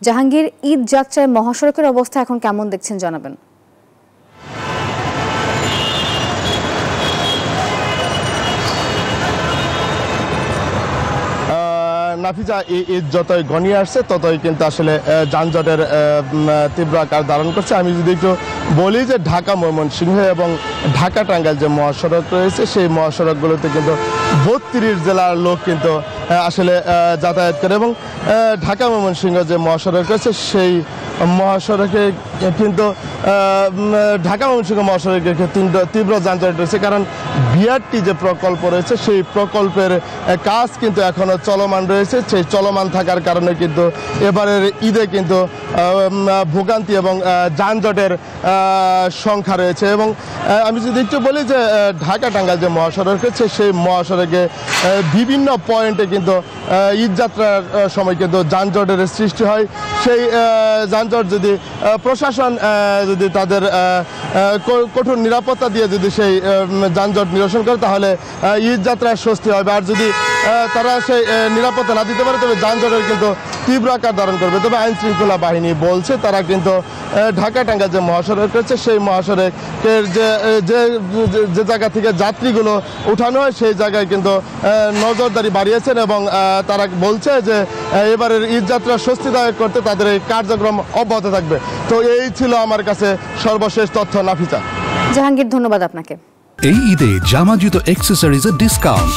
জাহাঙ্গীর, ঈদ যাত্রায় মহাসড়কের অবস্থা এখন কেমন দেখছেন জানাবেন। নাফিজা, ঈদ যতই ঘনিয়ে আসছে ততই কিন্তু আসলে যানজটের তীব্র আকার ধারণ করছে। আমি যদি একটু বলি যে ঢাকা ময়মনসিংহ এবং ঢাকা টাঙ্গাইল যে মহাসড়ক রয়েছে সেই মহাসড়কগুলোতে কিন্তু 32 জেলার লোক কিন্তু আসলে যাতায়াত করে এবং ঢাকা ময়মনসিংহ যে মহাসড়ক রয়েছে সেই মহাসড়কে কিন্তু ঢাকা ময়মনসিংহ মহাসড়কে তীব্র যানজট রয়েছে, কারণ বিআরটি যে প্রকল্প রয়েছে সেই প্রকল্পের কাজ কিন্তু এখনও চলমান রয়েছে। সেই চলমান থাকার কারণে কিন্তু এবারের ঈদে কিন্তু ভোগান্তি এবং যানজটের সংখ্যা রয়েছে। এবং আমি যদি একটু বলি যে ঢাকা টাঙ্গাইল যে মহাসড়ক রয়েছে সেই মহাসড়কে বিভিন্ন পয়েন্টে কিন্তু ঈদযাত্রার সময় কিন্তু যানজটের সৃষ্টি হয়। সেই যানজট যদি প্রশাসন যদি তাদের কঠোর নিরাপত্তা দিয়ে যদি সেই যানজট নিরসন করে তাহলে ঈদযাত্রায় স্বস্তি হবে। আর যদি তারা সেই নিরাপত্তা না দিতে পারে তবে যানজটের কিন্তু তীব্র আকার ধারণ করবে। তবে আইন শৃঙ্খলা বাহিনী বলছে তারা কিন্তু ঢাকা টাঙ্গাইল যে মহাসড়ক রয়েছে সেই মহাসড়কের যে জায়গা থেকে যাত্রীগুলো উঠানো হয় সেই জায়গায় কিন্তু নজরদারি বাড়িয়েছেন এবং তারা বলছে যে এবারের ঈদযাত্রা স্বস্তিদায়ক করতে তাদের এই কার্যক্রম অব্যাহত থাকবে। তো এই ছিল আমার কাছে সর্বশেষ তথ্য। নাফিজা। জাহাঙ্গীর, ধন্যবাদ আপনাকে। এই ঈদে জামা জুতো অ্যাক্সেসরিজের ডিসকাউন্ট।